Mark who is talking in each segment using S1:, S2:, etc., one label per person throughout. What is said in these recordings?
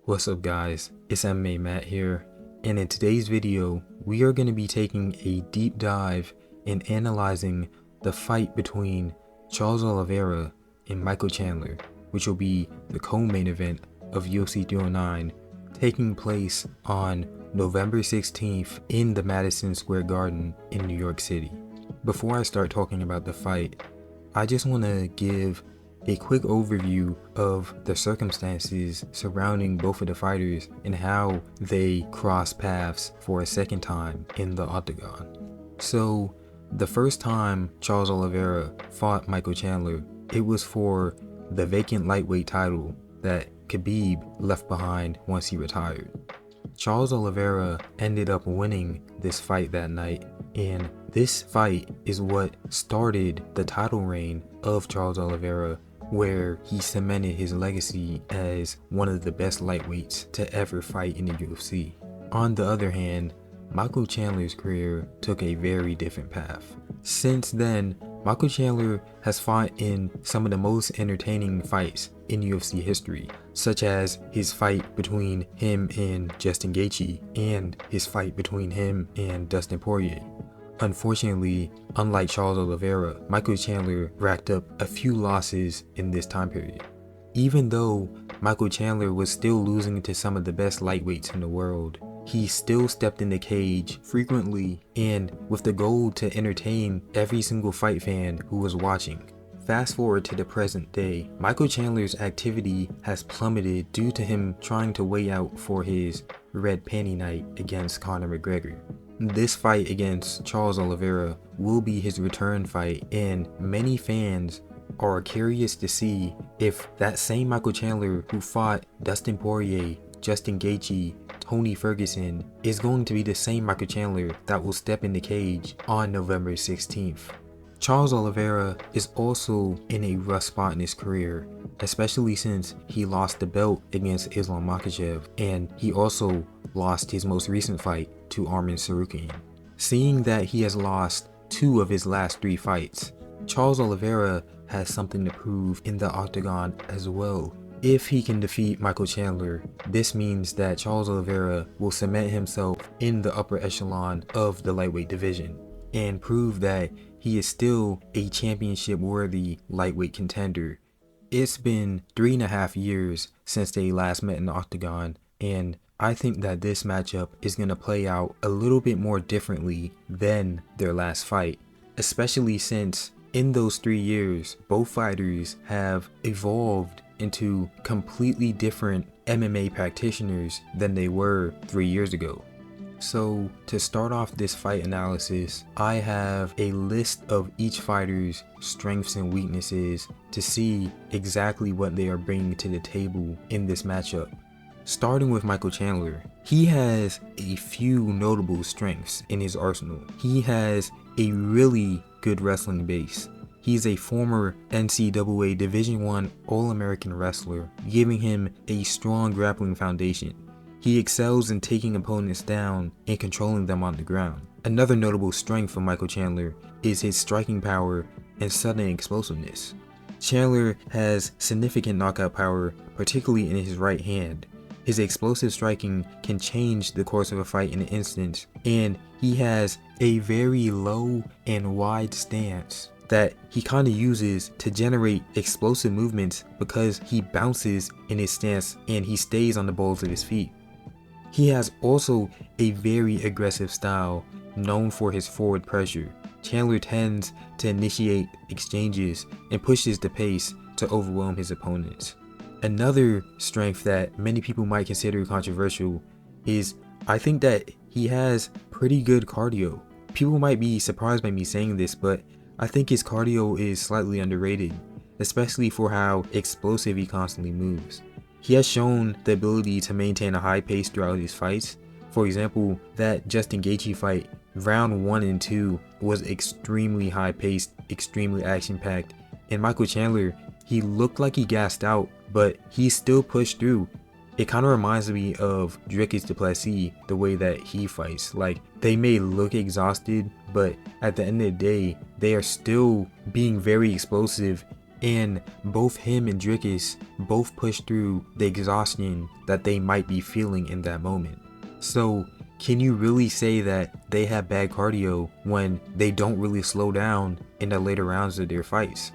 S1: What's up guys, it's MMA Matt here, and in today's video, we are going to be taking a deep dive and analyzing the fight between Charles Oliveira and Michael Chandler, which will be the co-main event of UFC 309, taking place on November 16th in the Madison Square Garden in New York City. Before I start talking about the fight, I just want to give a quick overview of the circumstances surrounding both of the fighters and how they cross paths for a second time in the octagon. So, the first time Charles Oliveira fought Michael Chandler, it was for the vacant lightweight title that Khabib left behind once he retired. Charles Oliveira ended up winning this fight that night, and this fight is what started the title reign of Charles Oliveira, where he cemented his legacy as one of the best lightweights to ever fight in the UFC. On the other hand, Michael Chandler's career took a very different path. Since then, Michael Chandler has fought in some of the most entertaining fights in UFC history, such as his fight between him and Justin Gaethje and his fight between him and Dustin Poirier. Unfortunately, unlike Charles Oliveira, Michael Chandler racked up a few losses in this time period. Even though Michael Chandler was still losing to some of the best lightweights in the world, he still stepped in the cage frequently and with the goal to entertain every single fight fan who was watching. Fast forward to the present day, Michael Chandler's activity has plummeted due to him trying to weigh out for his red panty night against Conor McGregor. This fight against Charles Oliveira will be his return fight, and many fans are curious to see if that same Michael Chandler who fought Dustin Poirier, Justin Gaethje, Tony Ferguson is going to be the same Michael Chandler that will step in the cage on November 16th. Charles Oliveira is also in a rough spot in his career, especially since he lost the belt against Islam Makhachev, and he also lost his most recent fight to Arman Tsarukyan. Seeing that he has lost 2 of his last 3 fights, Charles Oliveira has something to prove in the octagon as well. If he can defeat Michael Chandler, this means that Charles Oliveira will cement himself in the upper echelon of the lightweight division and prove that he is still a championship-worthy lightweight contender. It's been 3.5 years since they last met in the octagon, and I think that this matchup is going to play out a little bit more differently than their last fight, especially since in those 3 years, both fighters have evolved into completely different MMA practitioners than they were 3 years ago. So to start off this fight analysis, I have a list of each fighter's strengths and weaknesses to see exactly what they are bringing to the table in this matchup. Starting with Michael Chandler, he has a few notable strengths in his arsenal. He has a really good wrestling base. He's a former NCAA Division I All-American wrestler, giving him a strong grappling foundation. He excels in taking opponents down and controlling them on the ground. Another notable strength of Michael Chandler is his striking power and sudden explosiveness. Chandler has significant knockout power, particularly in his right hand. His explosive striking can change the course of a fight in an instant, and he has a very low and wide stance that he kind of uses to generate explosive movements because he bounces in his stance and he stays on the balls of his feet. He has also a very aggressive style known for his forward pressure. Chandler tends to initiate exchanges and pushes the pace to overwhelm his opponents. Another strength that many people might consider controversial is I think that he has pretty good cardio. People might be surprised by me saying this, but I think his cardio is slightly underrated, especially for how explosive he constantly moves. He has shown the ability to maintain a high pace throughout his fights. For example, that Justin Gaethje fight, round 1 and 2 was extremely high paced, extremely action packed, and Michael Chandler, he looked like he gassed out, but he still pushed through. It kind of reminds me of Dricus du Plessis, the way that he fights. Like, they may look exhausted, but at the end of the day, they are still being very explosive and both him and Dricus both push through the exhaustion that they might be feeling in that moment. So can you really say that they have bad cardio when they don't really slow down in the later rounds of their fights?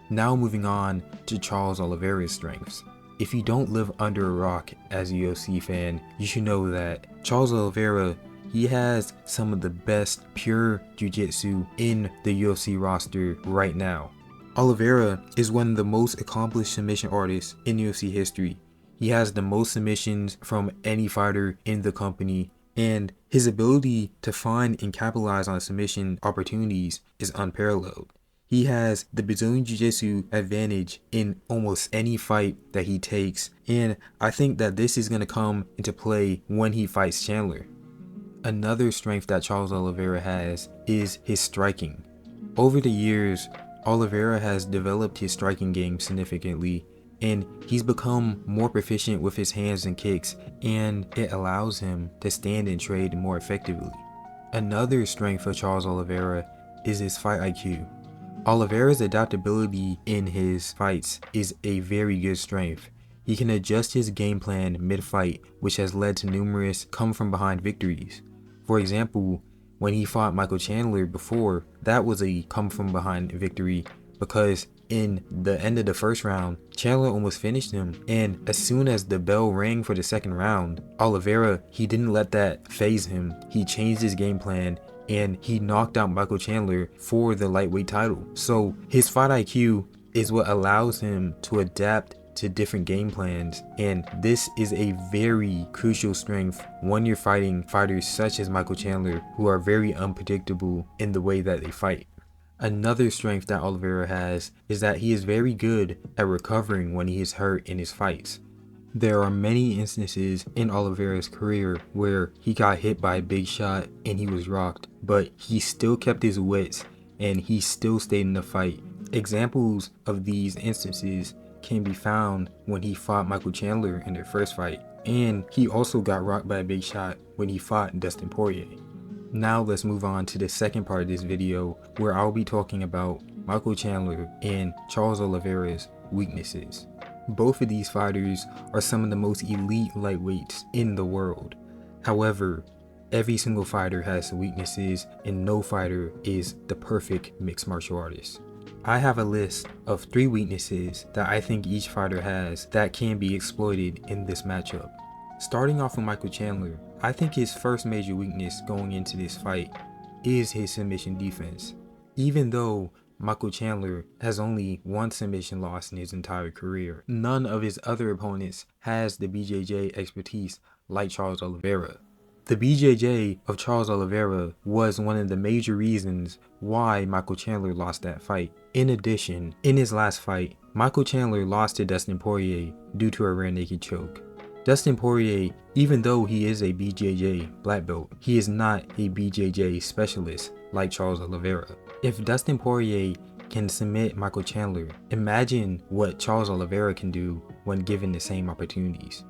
S1: Now moving on to Charles Oliveira's strengths. If you don't live under a rock as a UFC fan, you should know that Charles Oliveira, he has some of the best pure jiu-jitsu in the UFC roster right now. Oliveira is one of the most accomplished submission artists in UFC history. He has the most submissions from any fighter in the company, and his ability to find and capitalize on submission opportunities is unparalleled. He has the Brazilian Jiu-Jitsu advantage in almost any fight that he takes, and I think that this is going to come into play when he fights Chandler. Another strength that Charles Oliveira has is his striking. Over the years, Oliveira has developed his striking game significantly, and he's become more proficient with his hands and kicks, and it allows him to stand and trade more effectively. Another strength of Charles Oliveira is his fight IQ. Oliveira's adaptability in his fights is a very good strength. He can adjust his game plan mid-fight, which has led to numerous come-from-behind victories. For example, when he fought Michael Chandler before, that was a come-from-behind victory because in the end of the first round, Chandler almost finished him, and as soon as the bell rang for the second round, Oliveira, he didn't let that faze him. He changed his game plan and he knocked out Michael Chandler for the lightweight title. So his fight IQ is what allows him to adapt to different game plans, and this is a very crucial strength when you're fighting fighters such as Michael Chandler, who are very unpredictable in the way that they fight. Another strength that Oliveira has is that he is very good at recovering when he is hurt in his fights. There are many instances in Oliveira's career where he got hit by a big shot and he was rocked, but he still kept his wits and he still stayed in the fight. Examples of these instances can be found when he fought Michael Chandler in their first fight, and he also got rocked by a big shot when he fought Dustin Poirier. Now let's move on to the second part of this video, where I'll be talking about Michael Chandler and Charles Oliveira's weaknesses. Both of these fighters are some of the most elite lightweights in the world. However, every single fighter has weaknesses and no fighter is the perfect mixed martial artist. I have a list of 3 weaknesses that I think each fighter has that can be exploited in this matchup. Starting off with Michael Chandler, I think his first major weakness going into this fight is his submission defense. Even though Michael Chandler has only 1 submission loss in his entire career, none of his other opponents has the BJJ expertise like Charles Oliveira. The BJJ of Charles Oliveira was one of the major reasons why Michael Chandler lost that fight. In addition, in his last fight, Michael Chandler lost to Dustin Poirier due to a rear naked choke. Dustin Poirier, even though he is a BJJ black belt, he is not a BJJ specialist like Charles Oliveira. If Dustin Poirier can submit Michael Chandler, imagine what Charles Oliveira can do when given the same opportunities.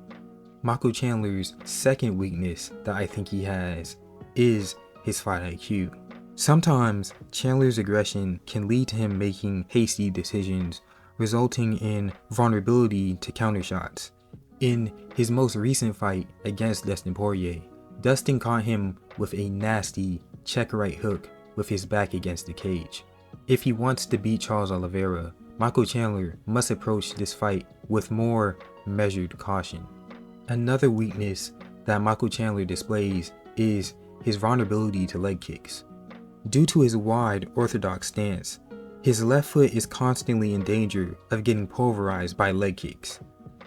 S1: Michael Chandler's second weakness that I think he has is his fight IQ. Sometimes Chandler's aggression can lead to him making hasty decisions, resulting in vulnerability to counter shots. In his most recent fight against Dustin Poirier, Dustin caught him with a nasty check right hook with his back against the cage. If he wants to beat Charles Oliveira, Michael Chandler must approach this fight with more measured caution. Another weakness that Michael Chandler displays is his vulnerability to leg kicks. Due to his wide orthodox stance, his left foot is constantly in danger of getting pulverized by leg kicks.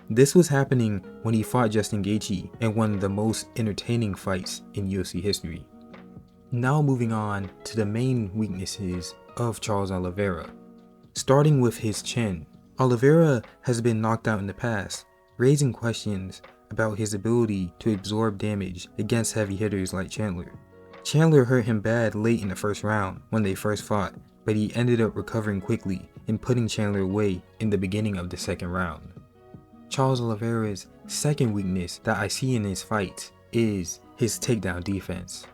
S1: This was happening when he fought Justin Gaethje in one of the most entertaining fights in UFC history. Now moving on to the main weaknesses of Charles Oliveira. Starting with his chin, Oliveira has been knocked out in the past, raising questions about his ability to absorb damage against heavy hitters like Chandler. Chandler hurt him bad late in the first round when they first fought, but he ended up recovering quickly and putting Chandler away in the beginning of the second round. Charles Oliveira's second weakness that I see in his fights is his takedown defense.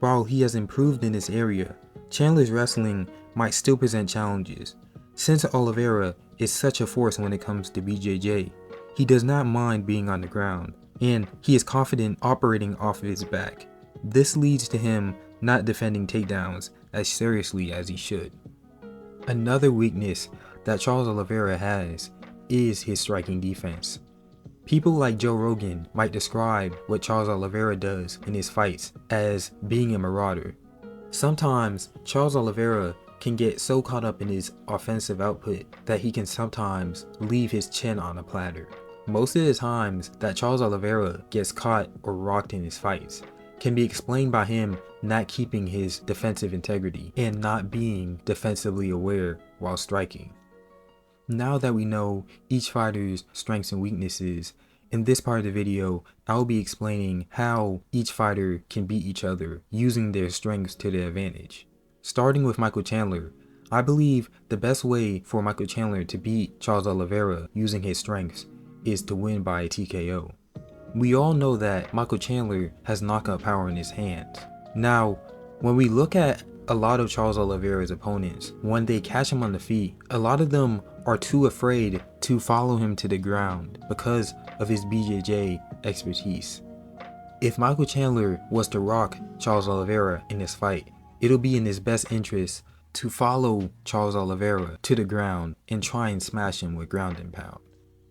S1: While he has improved in this area, Chandler's wrestling might still present challenges. Since Oliveira is such a force when it comes to BJJ, he does not mind being on the ground, and he is confident operating off of his back. This leads to him not defending takedowns as seriously as he should. Another weakness that Charles Oliveira has is his striking defense. People like Joe Rogan might describe what Charles Oliveira does in his fights as being a marauder. Sometimes Charles Oliveira can get so caught up in his offensive output that he can sometimes leave his chin on a platter. Most of the times that Charles Oliveira gets caught or rocked in his fights can be explained by him not keeping his defensive integrity and not being defensively aware while striking. Now that we know each fighter's strengths and weaknesses, in this part of the video, I'll be explaining how each fighter can beat each other using their strengths to their advantage. Starting with Michael Chandler, I believe the best way for Michael Chandler to beat Charles Oliveira using his strengths is to win by a TKO. We all know that Michael Chandler has knockout power in his hands. Now, when we look at a lot of Charles Oliveira's opponents, when they catch him on the feet, a lot of them are too afraid to follow him to the ground because of his BJJ expertise. If Michael Chandler was to rock Charles Oliveira in this fight, it'll be in his best interest to follow Charles Oliveira to the ground and try and smash him with ground and pound.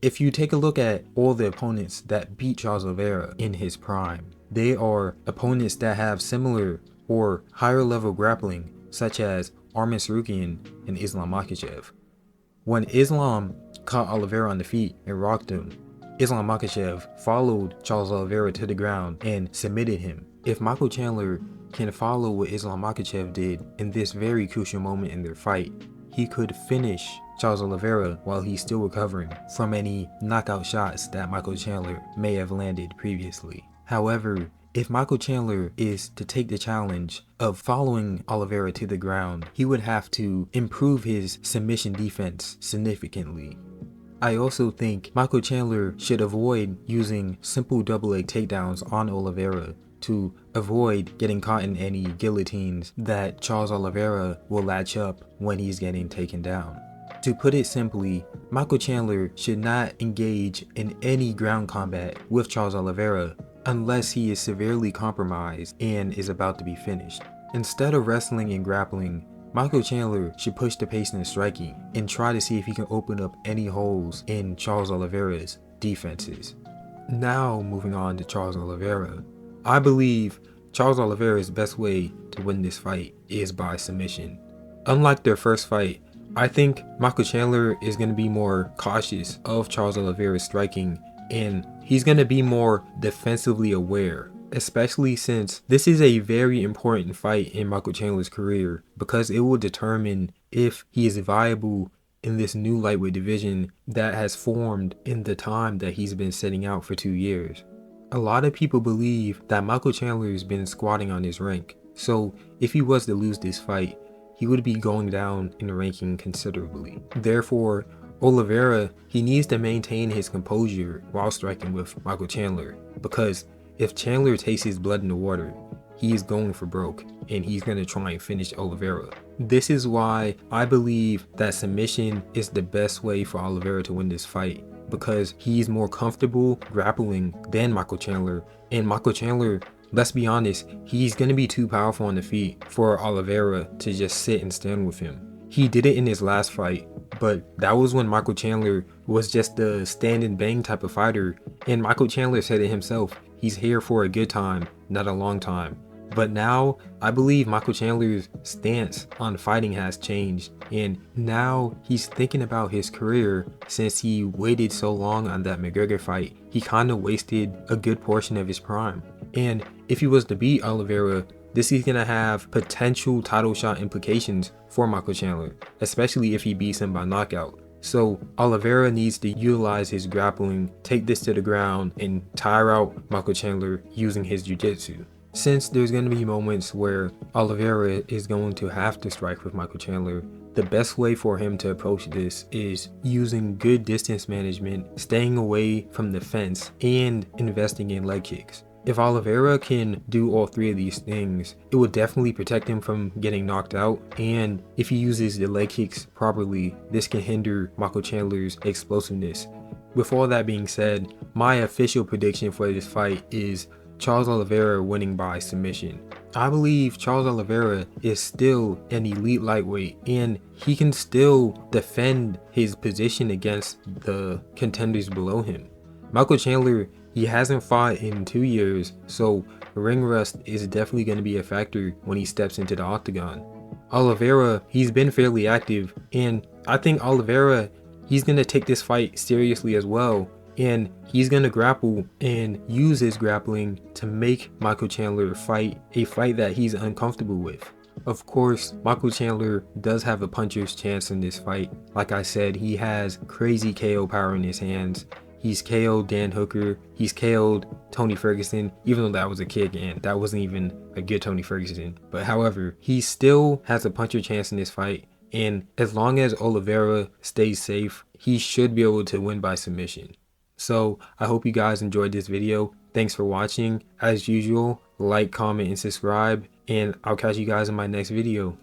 S1: If you take a look at all the opponents that beat Charles Oliveira in his prime, they are opponents that have similar or higher level grappling, such as Arman Tsarukyan and Islam Makhachev. When Islam caught Oliveira on the feet and rocked him, Islam Makhachev followed Charles Oliveira to the ground and submitted him. If Michael Chandler can follow what Islam Makhachev did in this very crucial moment in their fight, he could finish Charles Oliveira while he's still recovering from any knockout shots that Michael Chandler may have landed previously. However, if Michael Chandler is to take the challenge of following Oliveira to the ground, he would have to improve his submission defense significantly. I also think Michael Chandler should avoid using simple double leg takedowns on Oliveira to avoid getting caught in any guillotines that Charles Oliveira will latch up when he's getting taken down. To put it simply, Michael Chandler should not engage in any ground combat with Charles Oliveira unless he is severely compromised and is about to be finished. Instead of wrestling and grappling, Michael Chandler should push the pace in the striking and try to see if he can open up any holes in Charles Oliveira's defenses. Now moving on to Charles Oliveira. I believe Charles Oliveira's best way to win this fight is by submission. Unlike their first fight, I think Michael Chandler is going to be more cautious of Charles Oliveira's striking, and he's going to be more defensively aware, especially since this is a very important fight in Michael Chandler's career because it will determine if he is viable in this new lightweight division that has formed in the time that he's been setting out for 2 years. A lot of people believe that Michael Chandler has been squatting on his rank, so if he was to lose this fight, he would be going down in the ranking considerably. Therefore, Oliveira, he needs to maintain his composure while striking with Michael Chandler, because if Chandler tastes his blood in the water, he's going for broke and he's going to try and finish Oliveira. This is why I believe that submission is the best way for Oliveira to win this fight, because he's more comfortable grappling than Michael Chandler, and Michael Chandler, let's be honest, he's going to be too powerful on the feet for Oliveira to just sit and stand with him. He did it in his last fight, but that was when Michael Chandler was just the stand and bang type of fighter, and Michael Chandler said it himself, he's here for a good time, not a long time. But now, I believe Michael Chandler's stance on fighting has changed, and now he's thinking about his career. Since he waited so long on that McGregor fight, he kind of wasted a good portion of his prime. And if he was to beat Oliveira, this is going to have potential title shot implications for Michael Chandler, especially if he beats him by knockout. So Oliveira needs to utilize his grappling, take this to the ground, and tire out Michael Chandler using his jiu-jitsu. Since there's going to be moments where Oliveira is going to have to strike with Michael Chandler, the best way for him to approach this is using good distance management, staying away from the fence, and investing in leg kicks. If Oliveira can do all three of these things, it would definitely protect him from getting knocked out, and if he uses the leg kicks properly, this can hinder Michael Chandler's explosiveness. With all that being said, my official prediction for this fight is Charles Oliveira winning by submission. I believe Charles Oliveira is still an elite lightweight, and he can still defend his position against the contenders below him. Michael Chandler, he hasn't fought in 2 years, so ring rust is definitely going to be a factor when he steps into the octagon. Oliveira, he's been fairly active, and I think Oliveira, he's going to take this fight seriously as well, and he's going to grapple and use his grappling to make Michael Chandler fight a fight that he's uncomfortable with. Of course, Michael Chandler does have a puncher's chance in this fight. Like I said, he has crazy KO power in his hands. He's KO'd Dan Hooker, he's KO'd Tony Ferguson, even though that was a kick and that wasn't even a good Tony Ferguson. But however, he still has a puncher chance in this fight, and as long as Oliveira stays safe, he should be able to win by submission. So I hope you guys enjoyed this video. Thanks for watching. As usual, like, comment, and subscribe, and I'll catch you guys in my next video.